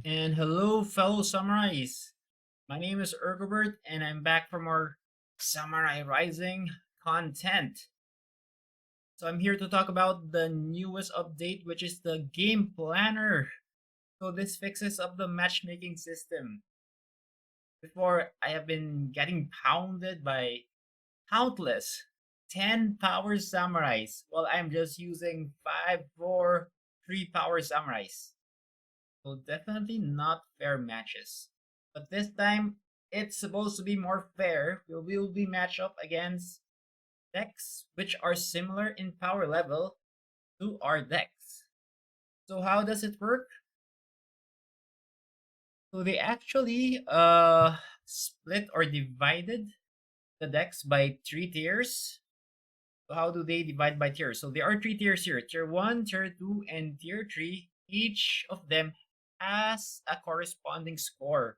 And hello, fellow samurais. My name is Ergobert, and I'm back for more Samurai Rising content. So I'm here to talk about the newest update, which is the game planner. So this fixes up the matchmaking system. Before, I have been getting pounded by countless 10 power samurais, while I'm just using 5, 4, 3 power samurais. So definitely not fair matches. But this time, it's supposed to be more fair. We will be matched up against decks which are similar in power level to our decks. So how does it work? So they actually split or divided the decks by three tiers. So how do they divide by tiers? So there are three tiers here: tier 1, tier 2, and tier 3. Each of them has a corresponding score.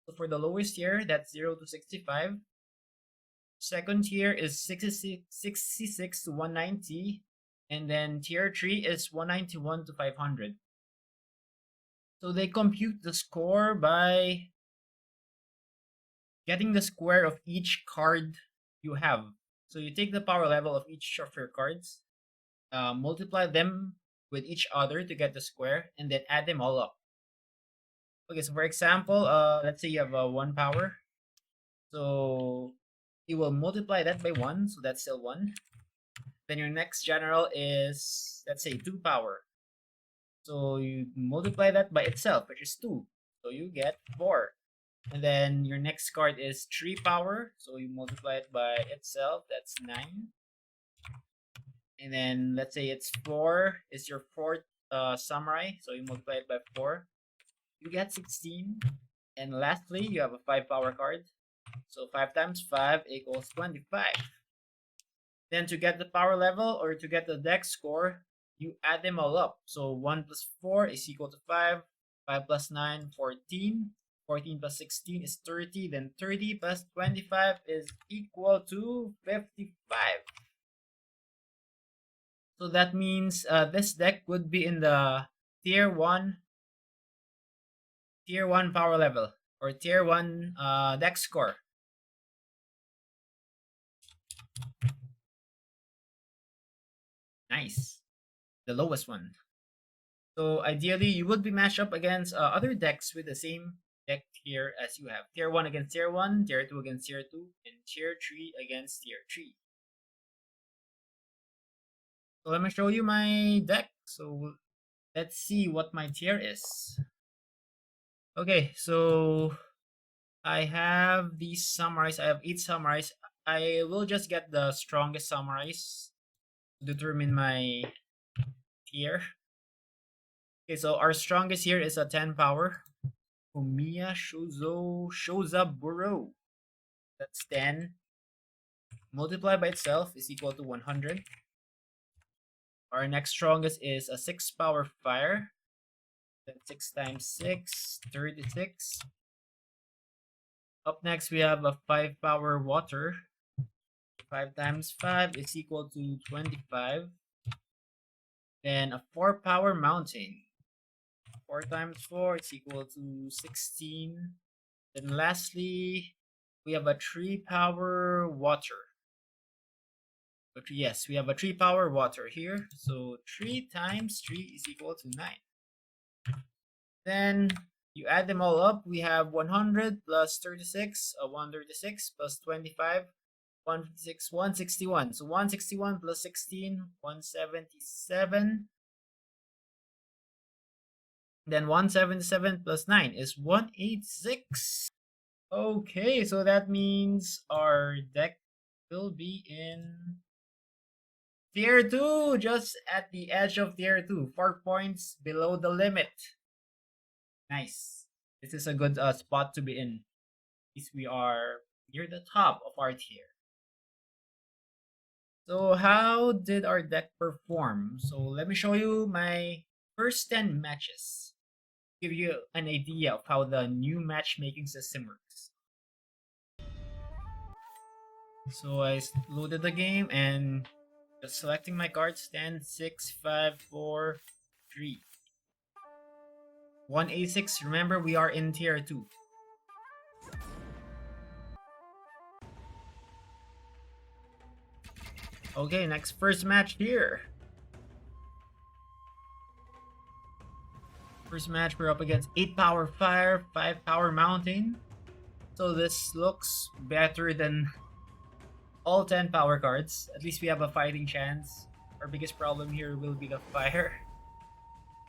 So for the lowest tier, that's 0 to 65. Second tier is 66 to 190. And then tier 3 is 191 to 500. So they compute the score by getting the square of each card you have. So you take the power level of each of your cards, multiply them with each other to get the square, and then add them all up. Okay, so for example, let's say you have one power. So you will multiply that by 1, so that's still 1. Then your next general is, let's say, 2 power. So you multiply that by itself, which is 2. So you get 4. And then your next card is 3 power. So you multiply it by itself, that's 9. And then let's say it's 4 is your fourth samurai. So you multiply it by 4. You get 16. And lastly, you have a 5 power card. So 5 times 5 equals 25. Then to get the power level or to get the dex score, you add them all up. So 1 plus 4 is equal to 5. 5 plus 9, 14. 14 plus 16 is 30. Then 30 plus 25 is equal to 55. So that means this deck would be in the tier 1 power level or tier 1 deck score. Nice. The lowest one. So ideally, you would be matched up against other decks with the same deck tier as you have. Tier 1 against Tier 1, Tier 2 against Tier 2, and Tier 3 against Tier 3. So let me show you my deck. So let's see what my tier is. Okay, so I have these samurais. I have 8 samurais. I will just get the strongest samurais to determine my tier. Okay, so our strongest here is a 10 power. Omiya Shozaburo. That's 10. Multiplied by itself is equal to 100. Our next strongest is a 6 power fire. That's 6 times 6, 36. Up next, we have a 5 power water. 5 times 5 is equal to 25. Then a 4 power mountain. 4 times 4 is equal to 16. Then lastly, we have a 3 power water. But yes, we have a 3 power water here. So 3 times 3 is equal to 9. Then you add them all up. We have 100 plus 36, 136 plus 25, 156, 161. So 161 plus 16, 177. Then 177 plus 9 is 186. Okay, so that means our deck will be in Tier 2, just at the edge of Tier 2, 4 points below the limit. Nice. This is a good spot to be in. At least we are near the top of our tier. So how did our deck perform? So let me show you my first 10 matches. Give you an idea of how the new matchmaking system works. So I loaded the game and just selecting my cards: 10, 6, 5, 4, 3. 186. Remember, we are in tier 2. Okay, next first match here. First match, we're up against 8 power fire, 5 power mountain. So this looks better than all 10 power cards. At least we have a fighting chance. Our biggest problem here will be the fire.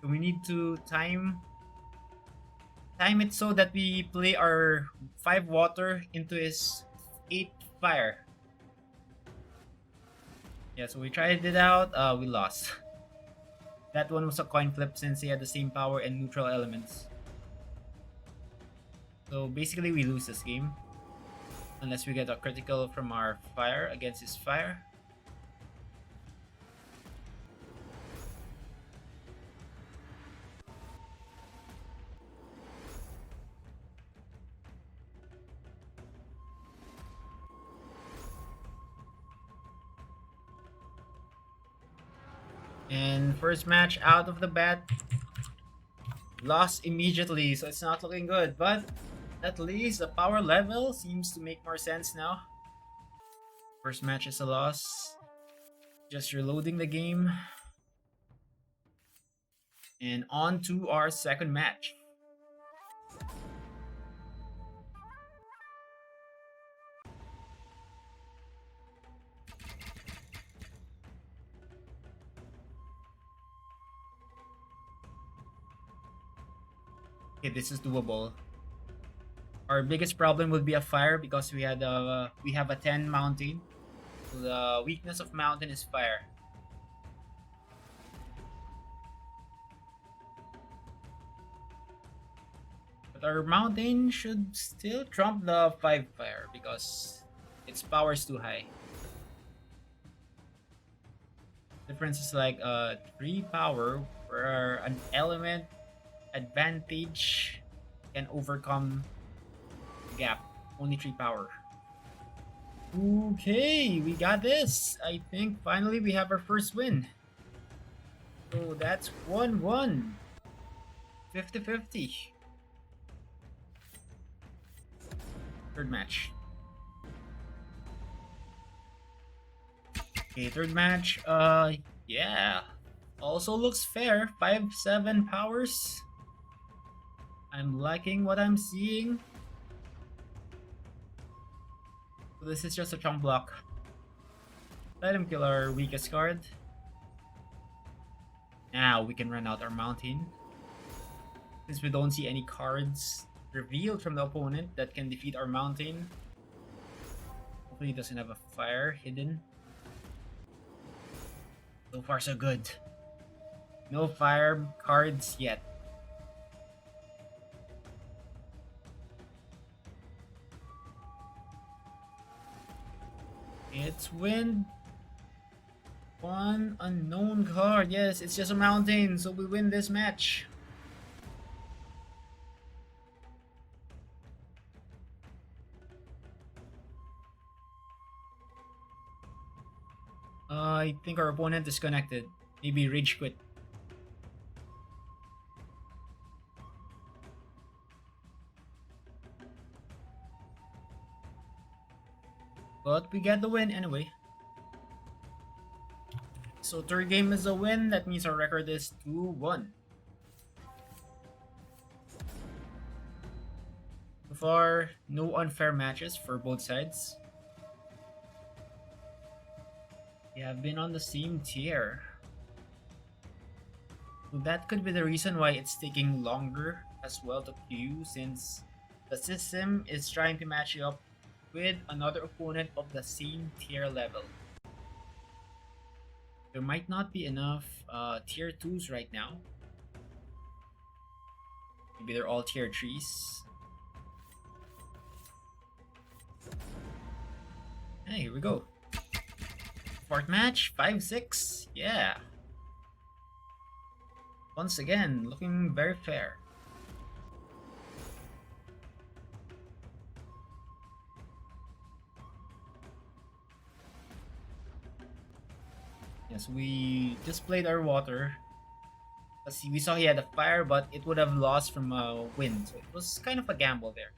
So we need to time it so that we play our 5 water into his 8 fire. Yeah, so we tried it out, we lost. That one was a coin flip since he had the same power and neutral elements. So basically we lose this game. Unless we get a critical from our fire against his fire. And first match out of the bat, lost immediately, so it's not looking good. But at least the power level seems to make more sense now. First match is a loss. Just reloading the game. And on to our second match. Okay, this is doable. Our biggest problem would be a fire because we have a 10 mountain. So the weakness of mountain is fire. But our mountain should still trump the 5 fire because its power is too high. Difference is like 3 power where an element advantage can overcome gap. Only 3 power. Okay, we got this. I think finally we have our first win. So that's 1-1. 50-50. Third match. Okay, third match. Yeah. Also looks fair. 5-7 powers. I'm liking what I'm seeing. So this is just a chunk block. Let him kill our weakest card. Now we can run out our mountain. Since we don't see any cards revealed from the opponent that can defeat our mountain. Hopefully he doesn't have a fire hidden. So far so good. No fire cards yet. It's wind. One unknown card. Yes, it's just a mountain, so we win this match. I think our opponent disconnected. Maybe rage quit. But we get the win anyway. So third game is a win. That means our record is 2-1. So far, no unfair matches for both sides. We have been on the same tier. So that could be the reason why it's taking longer as well to queue, since the system is trying to match you up with another opponent of the same tier level. There might not be enough tier 2s right now. Maybe they're all tier 3s. Hey, here we go. Fourth match, 5-6. Yeah. Once again, looking very fair. Yes, we just played our water. Let's see, we saw he had a fire, but it would have lost from wind, so it was kind of a gamble there.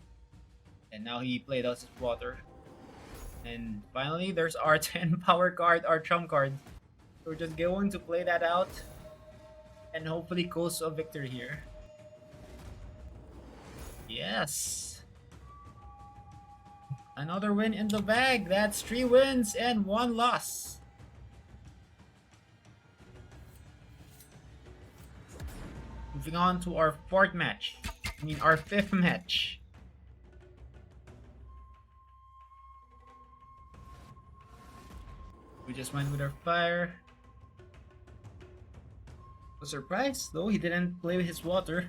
And now he played us his water. And finally, there's our 10 power card, our trump card. We're just going to play that out and hopefully coast a victory here. Yes! Another win in the bag. That's 3 wins and 1 loss. Moving on to our 4th match. I mean, our 5th match. We just went with our fire. Was surprised though, he didn't play with his water.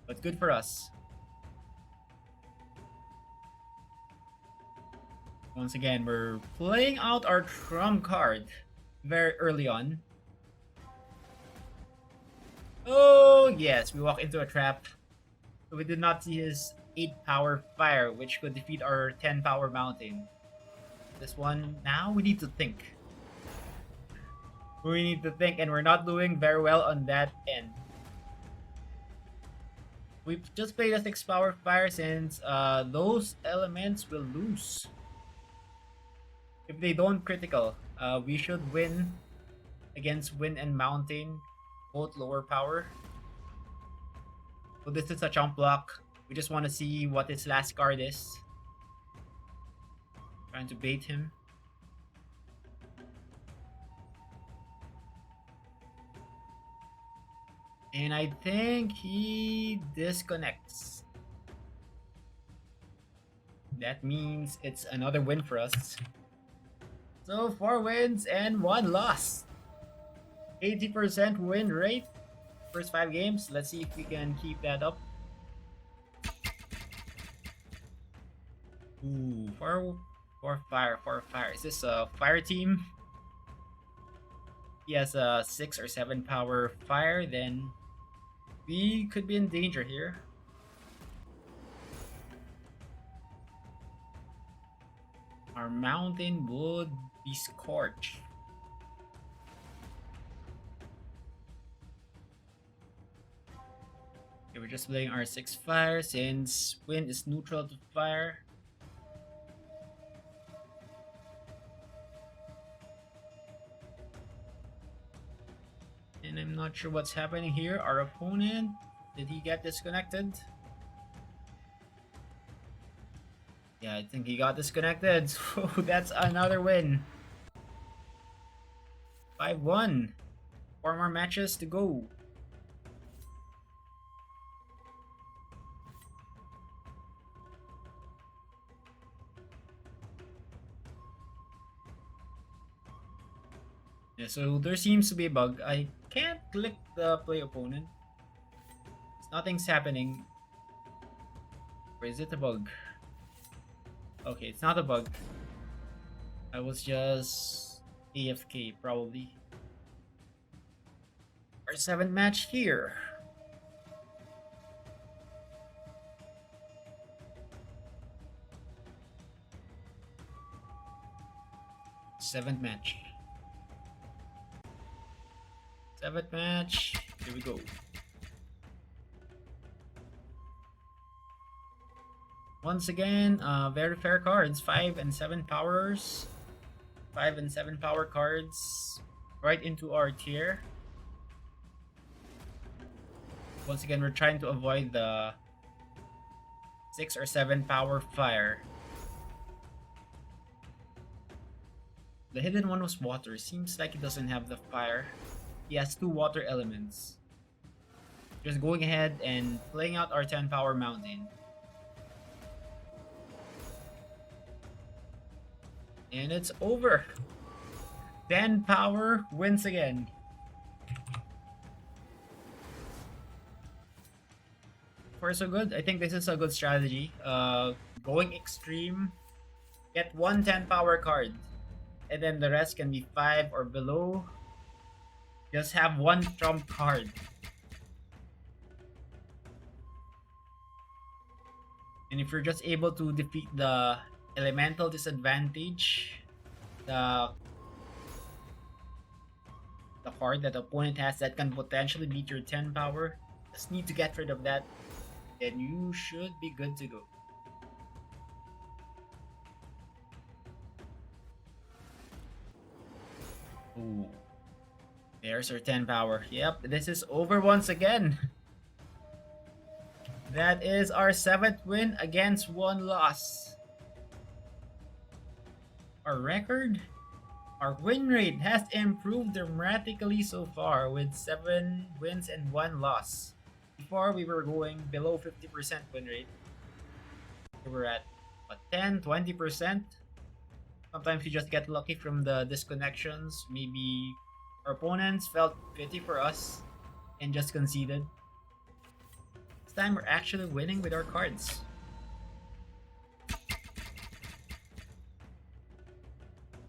But good for us. Once again, we're playing out our trump card very early on. Oh yes, we walk into a trap. So we did not see his 8 power fire, which could defeat our 10 power mountain. This one, now we need to think. We need to think, and we're not doing very well on that end. We just played a 6 power fire since those elements will lose. If they don't critical, we should win against wind and mountain, both lower power. So this is a chump block. We just want to see what his last card is. Trying to bait him. And I think he disconnects. That means it's another win for us. So 4 wins and 1 loss. 80% win rate. First 5 games. Let's see if we can keep that up. Ooh, 4 fire. Is this a fire team? He has a 6 or 7 power fire, then we could be in danger here. Our mountain would be scorched. Okay, we're just playing our 6 fire since wind is neutral to fire. And I'm not sure what's happening here. Our opponent, did he get disconnected? Yeah, I think he got disconnected. So that's another win. 5-1. 4 more matches to go. Yeah, so there seems to be a bug. I can't click the play opponent. Nothing's happening. Or is it a bug? Okay, it's not a bug. I was just AFK, probably. Our 7th match here. Seventh match. 7th match. Here we go. Once again, very fair cards. 5 and 7 powers. 5 and 7 power cards right into our tier. Once again, we're trying to avoid the 6 or 7 power fire. The hidden one was water. Seems like he doesn't have the fire. He has 2 water elements. Just going ahead and playing out our 10 power mountain. And it's over. 10 power wins again. Far so good. I think this is a good strategy. Going extreme. Get 1 10 power card. And then the rest can be 5 or below. Just have 1 trump card. And if you're just able to defeat the elemental disadvantage, the the card that the opponent has that can potentially beat your 10 power. Just need to get rid of that, and you should be good to go. Ooh. There's our 10 power. Yep, this is over once again. That is our 7th win against 1 loss. Our record? Our win rate has improved dramatically so far with 7 wins and 1 loss. Before we were going below 50% win rate. We were at what, 10, 20%. Sometimes we just get lucky from the disconnections. Maybe our opponents felt pity for us and just conceded. This time we're actually winning with our cards.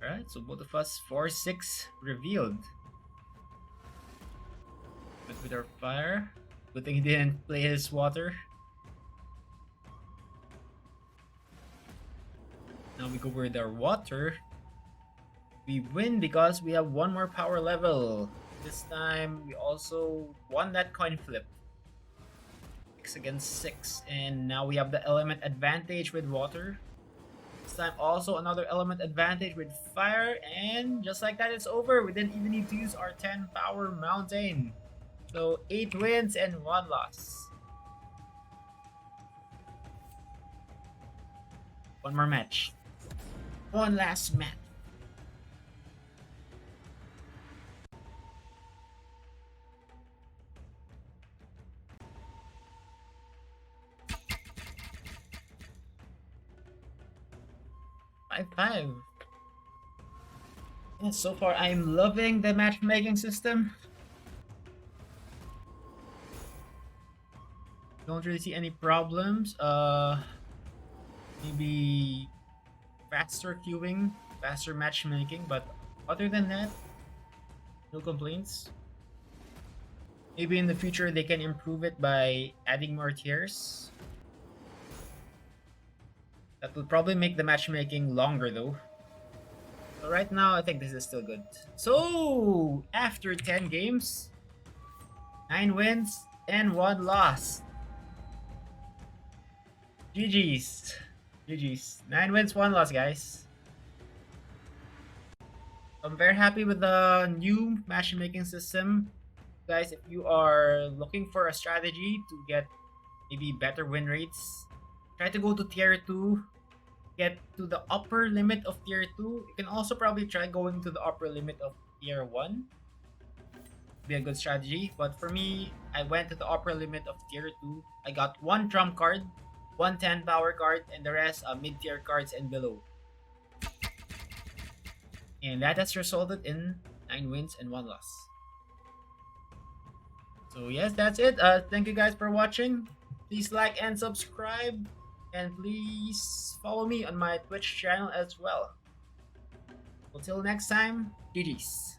Alright, so both of us 4-6 revealed. But with our fire. Good thing he didn't play his water. Now we go with our water. We win because we have 1 more power level. This time we also won that coin flip. 6 against 6. And now we have the element advantage with water. This time also another element advantage with fire. And just like that, it's over. We didn't even need to use our 10 power mountain. So 8 wins and 1 loss. One more match. One last match. Five. Yeah, so far I'm loving the matchmaking system. Don't really see any problems. Maybe faster queuing, faster matchmaking, but other than that, no complaints. Maybe in the future they can improve it by adding more tiers. That will probably make the matchmaking longer though. So right now, I think this is still good. So, after 10 games, 9 wins and 1 loss. GG's. GG's. 9 wins, 1 loss, guys. I'm very happy with the new matchmaking system. Guys, if you are looking for a strategy to get maybe better win rates, try to go to tier 2. Get to the upper limit of tier 2. You can also probably try going to the upper limit of tier 1. Be a good strategy. But for me, I went to the upper limit of tier 2. I got 1 trump card, 1 10 power card, and the rest are mid-tier cards and below. And that has resulted in 9 wins and 1 loss. So yes, that's it. Thank you guys for watching. Please like and subscribe. And please follow me on my Twitch channel as well. Until next time, GG's.